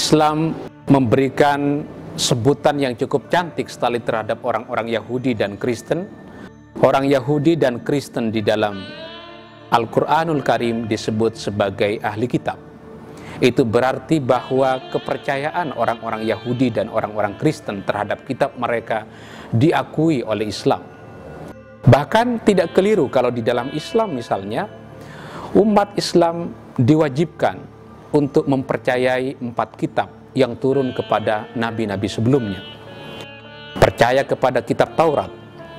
Islam memberikan sebutan yang cukup cantik sekali terhadap orang-orang Yahudi dan Kristen. Orang Yahudi dan Kristen di dalam Al-Quranul Karim disebut sebagai ahli kitab. Itu berarti bahwa kepercayaan orang-orang Yahudi dan orang-orang Kristen terhadap kitab mereka diakui oleh Islam. Bahkan tidak keliru kalau di dalam Islam misalnya, umat Islam diwajibkan untuk mempercayai 4 kitab yang turun kepada nabi-nabi sebelumnya. Percaya kepada kitab Taurat,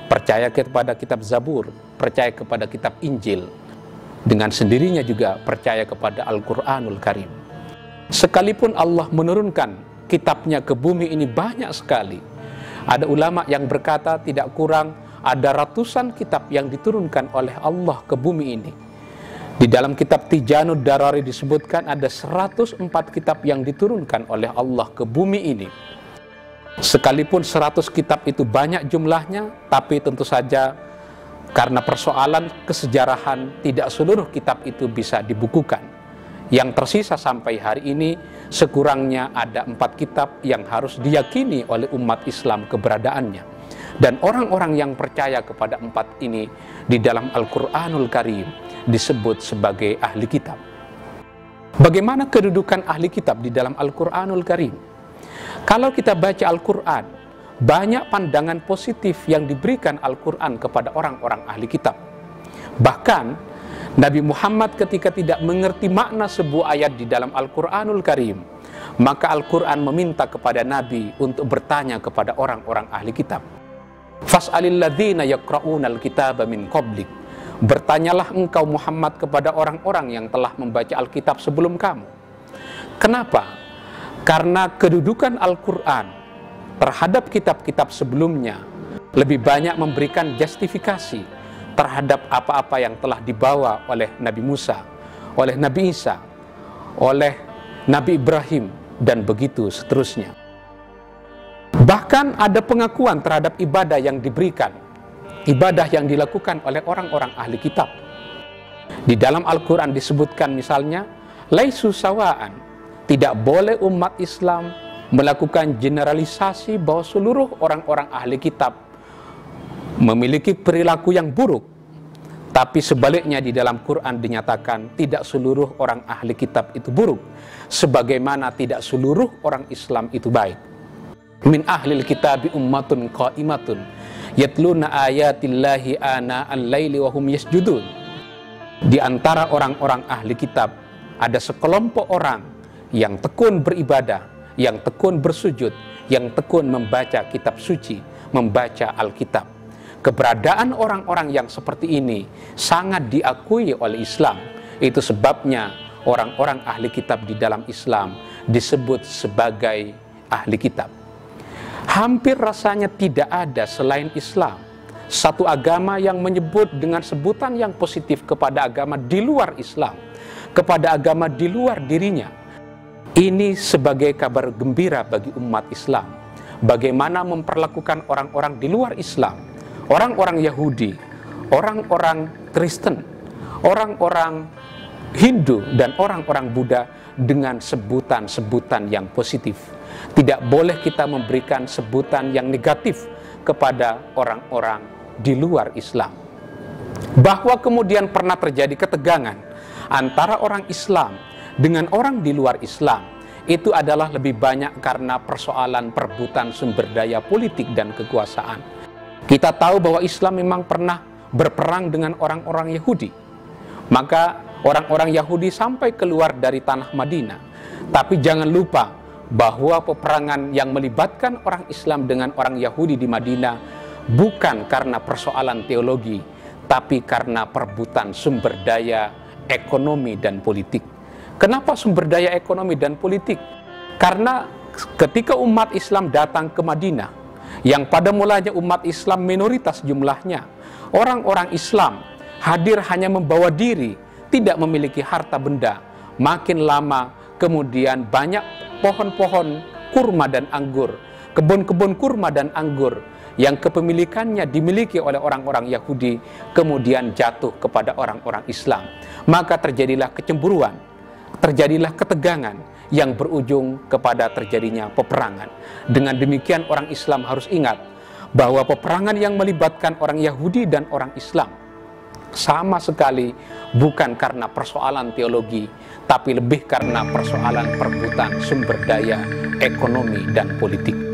percaya kepada kitab Zabur, percaya kepada kitab Injil. Dengan sendirinya juga percaya kepada Al-Quranul Karim. Sekalipun Allah menurunkan kitabnya ke bumi ini banyak sekali, ada ulama yang berkata tidak kurang ada ratusan kitab yang diturunkan oleh Allah ke bumi ini. Di dalam kitab Tijanud Darari disebutkan ada 104 kitab yang diturunkan oleh Allah ke bumi ini. Sekalipun 100 kitab itu banyak jumlahnya, tapi tentu saja karena persoalan kesejarahan tidak seluruh kitab itu bisa dibukukan. Yang tersisa sampai hari ini sekurangnya ada 4 kitab yang harus diyakini oleh umat Islam keberadaannya. Dan orang-orang yang percaya kepada 4 ini di dalam Al-Quranul Karim disebut sebagai ahli kitab. Bagaimana kedudukan ahli kitab di dalam Al-Quranul Karim? Kalau kita baca Al-Quran, banyak pandangan positif yang diberikan Al-Quran kepada orang-orang ahli kitab. Bahkan Nabi Muhammad ketika tidak mengerti makna sebuah ayat di dalam Al-Quranul Karim, maka Al-Quran meminta kepada Nabi untuk bertanya kepada orang-orang ahli kitab. Fas'alil ladzina yaqra'unal kitaba min qablik. Bertanyalah engkau Muhammad kepada orang-orang yang telah membaca Alkitab sebelum kamu. Kenapa? Karena kedudukan Al-Quran terhadap kitab-kitab sebelumnya lebih banyak memberikan justifikasi terhadap apa-apa yang telah dibawa oleh Nabi Musa, oleh Nabi Isa, oleh Nabi Ibrahim, dan begitu seterusnya. Bahkan ada pengakuan terhadap ibadah yang diberikan, ibadah yang dilakukan oleh orang-orang ahli kitab. Di dalam Al-Quran disebutkan misalnya, laisu sawa'an, tidak boleh umat Islam melakukan generalisasi bahwa seluruh orang-orang ahli kitab memiliki perilaku yang buruk. Tapi sebaliknya di dalam Quran dinyatakan tidak seluruh orang ahli kitab itu buruk, sebagaimana tidak seluruh orang Islam itu baik. Min ahlil kitabi ummatun qa'imatun yatluna ayatillahi ana al-laili wa hum yasjudun. Di antara orang-orang ahli kitab ada sekelompok orang yang tekun beribadah, yang tekun bersujud, yang tekun membaca kitab suci, membaca Alkitab. Keberadaan orang-orang yang seperti ini sangat diakui oleh Islam. Itu sebabnya orang-orang ahli kitab di dalam Islam disebut sebagai ahli kitab. Hampir rasanya tidak ada selain Islam satu agama yang menyebut dengan sebutan yang positif kepada agama di luar Islam, kepada agama di luar dirinya. Ini sebagai kabar gembira bagi umat Islam. Bagaimana memperlakukan orang-orang di luar Islam, orang-orang Yahudi, orang-orang Kristen, orang-orang Hindu, dan orang-orang Buddha dengan sebutan-sebutan yang positif. Tidak boleh kita memberikan sebutan yang negatif kepada orang-orang di luar Islam. Bahwa kemudian pernah terjadi ketegangan antara orang Islam dengan orang di luar Islam, itu adalah lebih banyak karena persoalan perebutan sumber daya politik dan kekuasaan. Kita tahu bahwa Islam memang pernah berperang dengan orang-orang Yahudi. Maka orang-orang Yahudi sampai keluar dari tanah Madinah. Tapi jangan lupa bahwa peperangan yang melibatkan orang Islam dengan orang Yahudi di Madinah bukan karena persoalan teologi, tapi karena perebutan sumber daya ekonomi dan politik. Kenapa sumber daya ekonomi dan politik? Karena ketika umat Islam datang ke Madinah, yang pada mulanya umat Islam minoritas jumlahnya, orang-orang Islam hadir hanya membawa diri, tidak memiliki harta benda. Makin lama kemudian banyak pohon-pohon kurma dan anggur, kebun-kebun kurma dan anggur yang kepemilikannya dimiliki oleh orang-orang Yahudi kemudian jatuh kepada orang-orang Islam. Maka terjadilah kecemburuan. terjadilah ketegangan yang berujung kepada terjadinya peperangan. Dengan demikian orang Islam harus ingat bahwa peperangan yang melibatkan orang Yahudi dan orang Islam sama sekali bukan karena persoalan teologi, tapi lebih karena persoalan perebutan sumber daya ekonomi dan politik.